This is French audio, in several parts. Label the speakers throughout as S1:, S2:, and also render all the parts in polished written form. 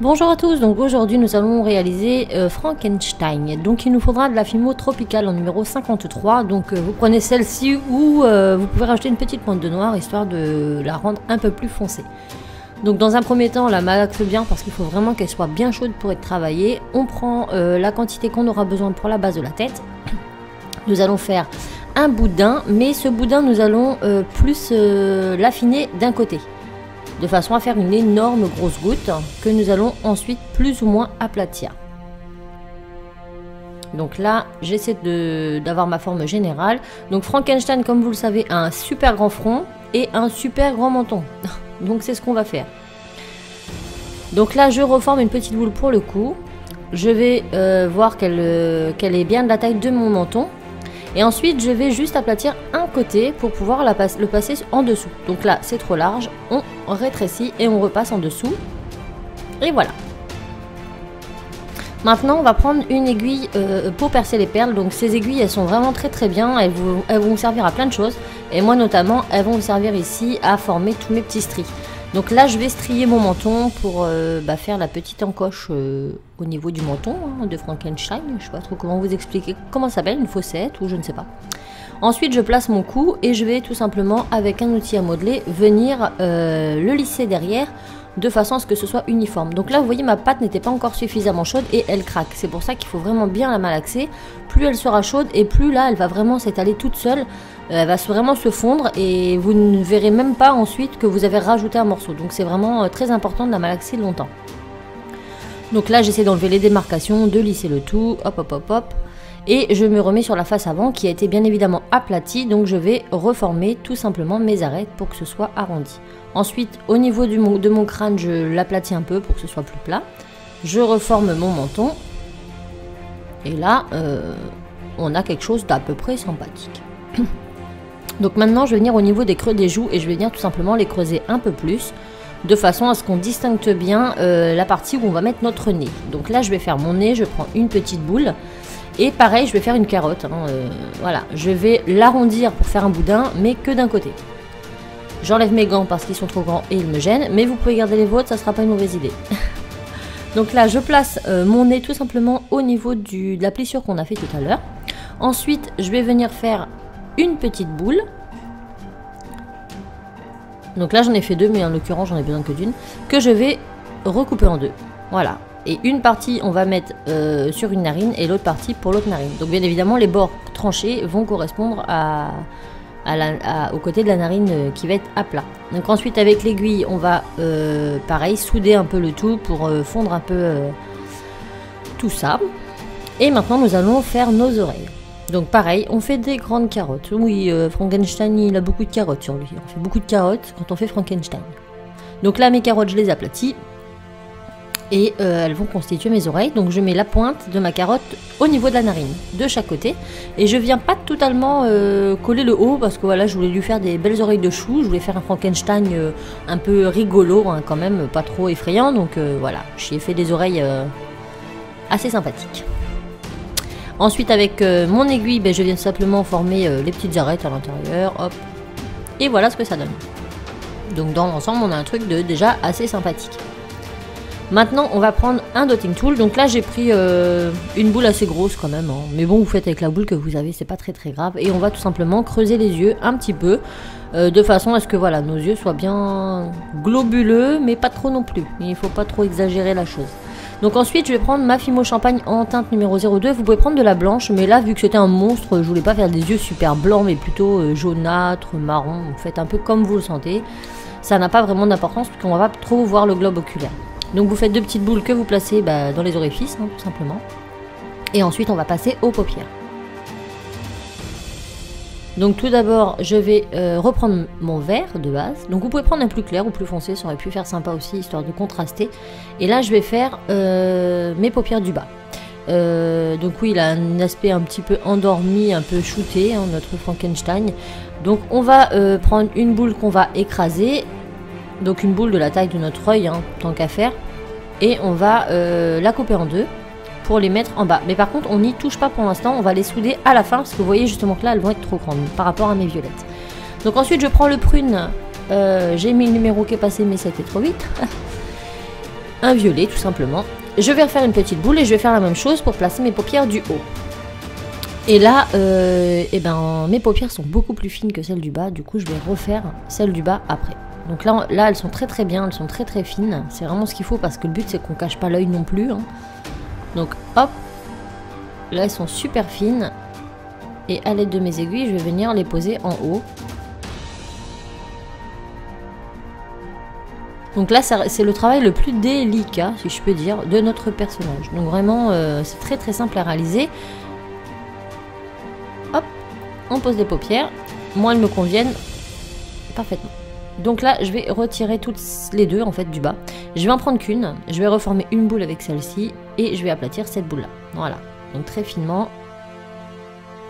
S1: Bonjour à tous, donc aujourd'hui nous allons réaliser Frankenstein. Donc il nous faudra de la Fimo Tropicale en numéro 53. Donc vous prenez celle-ci ou vous pouvez rajouter une petite pointe de noir histoire de la rendre un peu plus foncée. Donc dans un premier temps on la malaxe bien parce qu'il faut vraiment qu'elle soit bien chaude pour être travaillée. On prend la quantité qu'on aura besoin pour la base de la tête. Nous allons faire un boudin, mais ce boudin nous allons plus l'affiner d'un côté, de façon à faire une énorme grosse goutte que nous allons ensuite plus ou moins aplatir. Donc là, j'essaie d'avoir ma forme générale. Donc Frankenstein, comme vous le savez, a un super grand front et un super grand menton. Donc c'est ce qu'on va faire. Donc là, je reforme une petite boule pour le cou. Je vais voir qu'elle est bien de la taille de mon menton. Et ensuite, je vais juste aplatir un côté pour pouvoir le passer en dessous. Donc là, c'est trop large. On rétrécit et on repasse en dessous. Et voilà. Maintenant, on va prendre une aiguille pour percer les perles. Donc ces aiguilles, elles sont vraiment très bien. Elles vont vous servir à plein de choses. Et moi notamment, elles vont me servir ici à former tous mes petits stries. Donc là, je vais strier mon menton pour faire la petite encoche au niveau du menton de Frankenstein. Je ne sais pas trop comment vous expliquer comment ça s'appelle, une fossette ou je ne sais pas. Ensuite, je place mon cou et je vais tout simplement, avec un outil à modeler, venir le lisser derrière de façon à ce que ce soit uniforme. Donc là, vous voyez, ma pâte n'était pas encore suffisamment chaude et elle craque. C'est pour ça qu'il faut vraiment bien la malaxer. Plus elle sera chaude et plus là, elle va vraiment s'étaler toute seule. Elle va vraiment se fondre et vous ne verrez même pas ensuite que vous avez rajouté un morceau. Donc c'est vraiment très important de la malaxer longtemps. Donc là, j'essaie d'enlever les démarcations, de lisser le tout. Hop. Et je me remets sur la face avant qui a été bien évidemment aplatie. Donc je vais reformer tout simplement mes arêtes pour que ce soit arrondi. Ensuite, au niveau de mon crâne, je l'aplatis un peu pour que ce soit plus plat. Je reforme mon menton. Et là, on a quelque chose d'à peu près sympathique. Donc maintenant, je vais venir au niveau des creux des joues et je vais venir tout simplement les creuser un peu plus, de façon à ce qu'on distingue bien la partie où on va mettre notre nez. Donc là, je vais faire mon nez, je prends une petite boule. Et pareil, je vais faire une carotte. Voilà, je vais l'arrondir pour faire un boudin, mais que d'un côté. J'enlève mes gants parce qu'ils sont trop grands et ils me gênent, mais vous pouvez garder les vôtres, ça ne sera pas une mauvaise idée. Donc là, je place mon nez tout simplement au niveau de la plissure qu'on a fait tout à l'heure. Ensuite, je vais venir faire une petite boule. Donc là, j'en ai fait deux, mais en l'occurrence, j'en ai besoin que d'une, que je vais recouper en deux. Voilà. Et une partie, on va mettre sur une narine et l'autre partie pour l'autre narine. Donc bien évidemment, les bords tranchés vont correspondre au côté de la narine qui va être à plat. Donc ensuite, avec l'aiguille, on va pareil souder un peu le tout pour fondre un peu tout ça. Et maintenant, nous allons faire nos oreilles. Donc pareil, on fait des grandes carottes. Oui, Frankenstein, il a beaucoup de carottes sur lui. On fait beaucoup de carottes quand on fait Frankenstein. Donc là, mes carottes, je les aplatis. Et elles vont constituer mes oreilles. Donc je mets la pointe de ma carotte au niveau de la narine, de chaque côté. Et je viens pas totalement coller le haut, parce que voilà, je voulais lui faire des belles oreilles de chou. Je voulais faire un Frankenstein un peu rigolo, quand même, pas trop effrayant. Donc voilà, j'ai fait des oreilles assez sympathiques. Ensuite, avec mon aiguille, je viens simplement former les petites arêtes à l'intérieur. Hop. Et voilà ce que ça donne. Donc dans l'ensemble, on a un truc déjà assez sympathique. Maintenant, on va prendre un dotting tool. Donc là, j'ai pris une boule assez grosse quand même. Mais bon, vous faites avec la boule que vous avez, c'est pas très grave. Et on va tout simplement creuser les yeux un petit peu, de façon à ce que voilà, nos yeux soient bien globuleux, mais pas trop non plus. Il faut pas trop exagérer la chose. Donc ensuite, je vais prendre ma Fimo Champagne en teinte numéro 02. Vous pouvez prendre de la blanche, mais là, vu que c'était un monstre, je voulais pas faire des yeux super blancs, mais plutôt jaunâtre, marron. Vous faites un peu comme vous le sentez. Ça n'a pas vraiment d'importance, parce qu'on va pas trop voir le globe oculaire. Donc vous faites deux petites boules que vous placez dans les orifices, tout simplement. Et ensuite, on va passer aux paupières. Donc tout d'abord, je vais reprendre mon vert de base. Donc vous pouvez prendre un plus clair ou plus foncé, ça aurait pu faire sympa aussi, histoire de contraster. Et là, je vais faire mes paupières du bas. Donc oui, il a un aspect un petit peu endormi, un peu shooté, notre Frankenstein. Donc on va prendre une boule qu'on va écraser. Donc une boule de la taille de notre œil, tant qu'à faire. Et on va la couper en deux pour les mettre en bas. Mais par contre, on n'y touche pas pour l'instant. On va les souder à la fin parce que vous voyez justement que là, elles vont être trop grandes par rapport à mes violettes. Donc ensuite, je prends le prune. J'ai mis le numéro qui est passé, mais c'était trop vite. un violet tout simplement. Je vais refaire une petite boule et je vais faire la même chose pour placer mes paupières du haut. Et là, eh ben, mes paupières sont beaucoup plus fines que celles du bas, du coup je vais refaire celles du bas après. Donc là elles sont très bien, elles sont très fines, c'est vraiment ce qu'il faut parce que le but c'est qu'on cache pas l'œil non plus. Hein. Donc hop, là elles sont super fines et à l'aide de mes aiguilles je vais venir les poser en haut. Donc là c'est le travail le plus délicat, si je peux dire, de notre personnage. Donc vraiment c'est très simple à réaliser. Hop, on pose les paupières, moi elles me conviennent parfaitement. Donc là, je vais retirer toutes les deux en fait du bas. Je vais en prendre qu'une, je vais reformer une boule avec celle-ci et je vais aplatir cette boule-là. Voilà, donc très finement.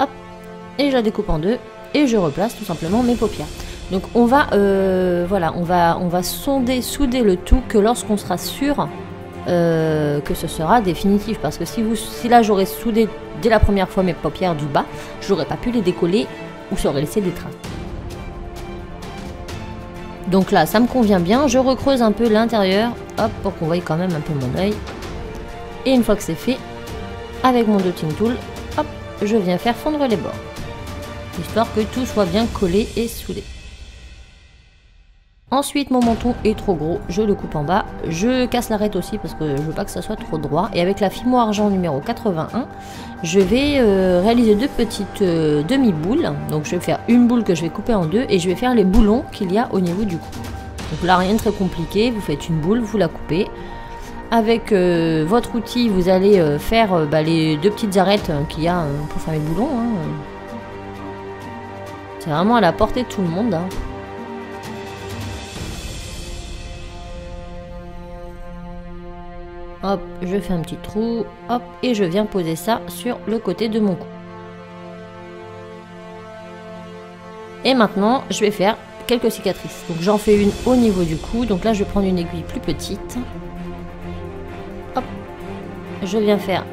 S1: Hop, et je la découpe en deux et je replace tout simplement mes paupières. Donc on va, voilà, on va souder le tout que lorsqu'on sera sûr que ce sera définitif. Parce que si là j'aurais soudé dès la première fois mes paupières du bas, j'aurais pas pu les décoller ou ça aurait laissé des traces. Donc là, ça me convient bien. Je recreuse un peu l'intérieur, hop, pour qu'on voie quand même un peu mon œil. Et une fois que c'est fait, avec mon dotting tool, hop, je viens faire fondre les bords. Histoire que tout soit bien collé et soudé. Ensuite, mon menton est trop gros, je le coupe en bas. Je casse l'arête aussi parce que je veux pas que ça soit trop droit. Et avec la Fimo Argent numéro 81, je vais réaliser deux petites demi-boules. Donc je vais faire une boule que je vais couper en deux et je vais faire les boulons qu'il y a au niveau du cou. Donc là, rien de très compliqué, vous faites une boule, vous la coupez. Avec votre outil, vous allez faire les deux petites arêtes qu'il y a pour faire les boulons. Hein. C'est vraiment à la portée de tout le monde. Hein. Hop, je fais un petit trou, hop, et je viens poser ça sur le côté de mon cou. Et maintenant, je vais faire quelques cicatrices. Donc j'en fais une au niveau du cou, donc là je vais prendre une aiguille plus petite. Hop, je viens faire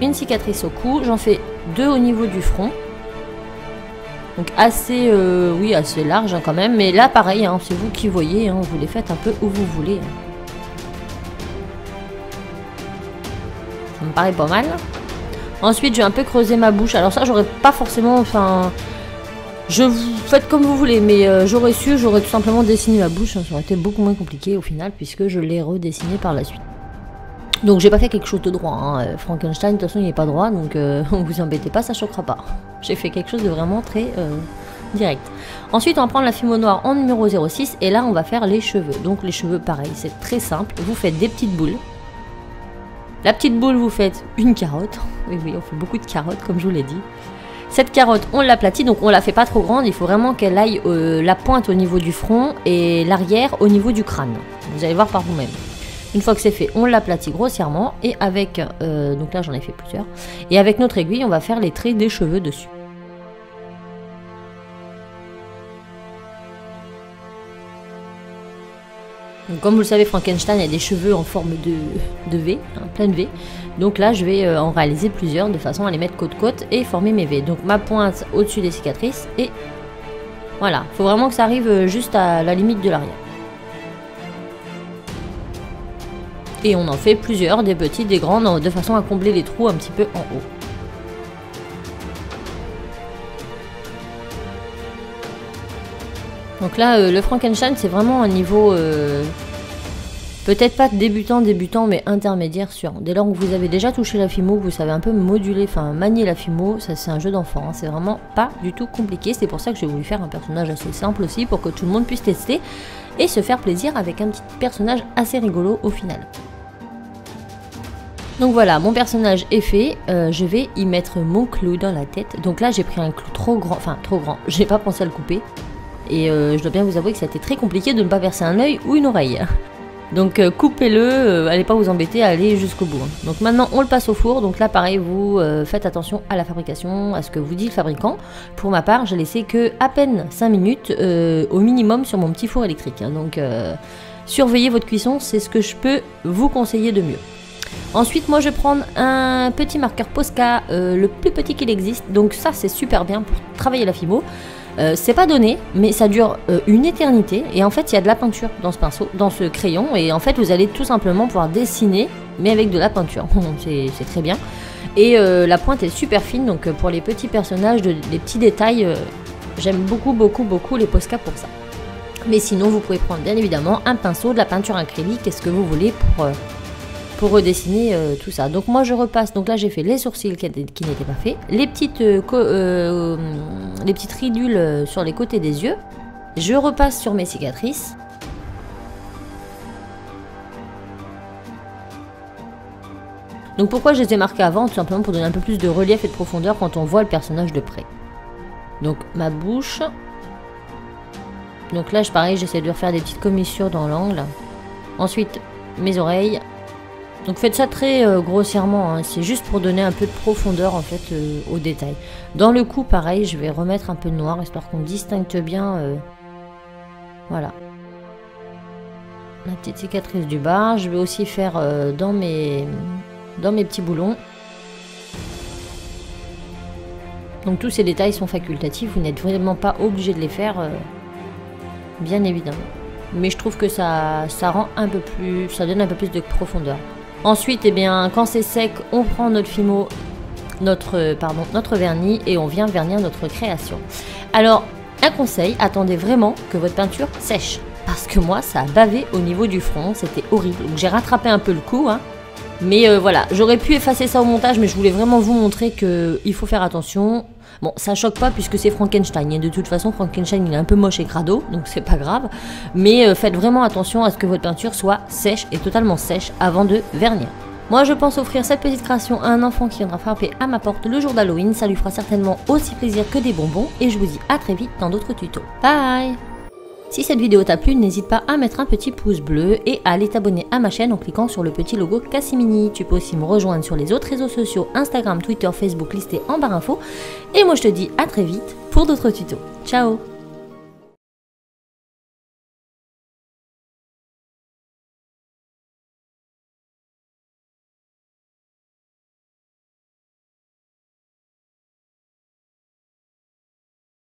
S1: une cicatrice au cou, j'en fais deux au niveau du front. Donc assez, oui, assez large hein, quand même, mais là pareil, hein, c'est vous qui voyez, hein, vous les faites un peu où vous voulez. Ça me paraît pas mal. Ensuite, je vais un peu creuser ma bouche. Alors ça, j'aurais pas forcément... Enfin, faites comme vous voulez, mais j'aurais tout simplement dessiné ma bouche. Ça aurait été beaucoup moins compliqué au final, puisque je l'ai redessiné par la suite. Donc j'ai pas fait quelque chose de droit. Hein. Frankenstein, de toute façon, il n'est pas droit, donc vous embêtez pas, ça choquera pas. J'ai fait quelque chose de vraiment très direct. Ensuite, on va prendre la Fimo noire en numéro 06, et là, on va faire les cheveux. Donc les cheveux, pareil, c'est très simple. Vous faites des petites boules. La petite boule, vous faites une carotte. Oui, on fait beaucoup de carottes, comme je vous l'ai dit. Cette carotte, on l'aplatit, donc on la fait pas trop grande. Il faut vraiment qu'elle aille la pointe au niveau du front et l'arrière au niveau du crâne. Vous allez voir par vous-même. Une fois que c'est fait, on l'aplatit grossièrement. Et avec, donc là j'en ai fait plusieurs. Et avec notre aiguille, on va faire les traits des cheveux dessus. Donc, comme vous le savez, Frankenstein a des cheveux en forme de V, hein, pleine V. Donc là, je vais en réaliser plusieurs de façon à les mettre côte-côte et former mes V. Donc ma pointe au-dessus des cicatrices et voilà. Il faut vraiment que ça arrive juste à la limite de l'arrière. Et on en fait plusieurs, des petites, des grandes, de façon à combler les trous un petit peu en haut. Donc là, le Frankenstein, c'est vraiment un niveau, peut-être pas débutant, mais intermédiaire sûr. Dès lors que vous avez déjà touché la Fimo, vous savez un peu moduler, enfin manier la Fimo, ça c'est un jeu d'enfant, hein, c'est vraiment pas du tout compliqué. C'est pour ça que j'ai voulu faire un personnage assez simple aussi, pour que tout le monde puisse tester et se faire plaisir avec un petit personnage assez rigolo au final. Donc voilà, mon personnage est fait, je vais y mettre mon clou dans la tête. Donc là, j'ai pris un clou trop grand, j'ai pas pensé à le couper. Et je dois bien vous avouer que ça a été très compliqué de ne pas verser un œil ou une oreille. Donc coupez-le, allez pas vous embêter à aller jusqu'au bout. Donc maintenant on le passe au four. Donc là pareil, vous faites attention à la fabrication, à ce que vous dit le fabricant. Pour ma part, j'ai laissé que à peine 5 minutes au minimum sur mon petit four électrique. Donc surveillez votre cuisson, c'est ce que je peux vous conseiller de mieux. Ensuite, moi je vais prendre un petit marqueur Posca, le plus petit qu'il existe. Donc ça c'est super bien pour travailler la Fimo. C'est pas donné, mais ça dure une éternité. Et en fait, il y a de la peinture dans ce pinceau, dans ce crayon. Et en fait, vous allez tout simplement pouvoir dessiner, mais avec de la peinture. C'est très bien. Et la pointe est super fine, donc pour les petits personnages, les petits détails, j'aime beaucoup les Posca pour ça. Mais sinon, vous pouvez prendre bien évidemment un pinceau, de la peinture acrylique, qu'est-ce que vous voulez pour redessiner tout ça. Donc moi je repasse, donc là j'ai fait les sourcils qui n'étaient pas faits, les petites ridules sur les côtés des yeux, je repasse sur mes cicatrices. Donc pourquoi je les ai marquées avant? Tout simplement pour donner un peu plus de relief et de profondeur quand on voit le personnage de près. Donc ma bouche. Donc là pareil, j'essaie de refaire des petites commissures dans l'angle. Ensuite mes oreilles. Donc faites ça très grossièrement, hein. C'est juste pour donner un peu de profondeur en fait au détail. Dans le cou pareil, je vais remettre un peu de noir histoire qu'on distingue bien. Voilà. La petite cicatrice du bas. Je vais aussi faire dans mes petits boulons. Donc tous ces détails sont facultatifs, vous n'êtes vraiment pas obligé de les faire, bien évidemment. Mais je trouve que ça rend un peu plus, ça donne un peu plus de profondeur. Ensuite, eh bien, quand c'est sec, on prend notre Fimo, notre vernis et on vient vernir notre création. Alors, un conseil, attendez vraiment que votre peinture sèche. Parce que moi, ça a bavé au niveau du front, c'était horrible. Donc j'ai rattrapé un peu le coup, hein. Mais voilà, j'aurais pu effacer ça au montage, mais je voulais vraiment vous montrer qu'il faut faire attention. Bon, ça choque pas puisque c'est Frankenstein. Et de toute façon, Frankenstein, il est un peu moche et crado, donc c'est pas grave. Mais faites vraiment attention à ce que votre peinture soit sèche et totalement sèche avant de vernir. Moi, je pense offrir cette petite création à un enfant qui viendra frapper à ma porte le jour d'Halloween. Ça lui fera certainement aussi plaisir que des bonbons. Et je vous dis à très vite dans d'autres tutos. Bye! Si cette vidéo t'a plu, n'hésite pas à mettre un petit pouce bleu et à aller t'abonner à ma chaîne en cliquant sur le petit logo Cassimini. Tu peux aussi me rejoindre sur les autres réseaux sociaux, Instagram, Twitter, Facebook listés en barre info. Et moi je te dis à très vite pour d'autres tutos. Ciao!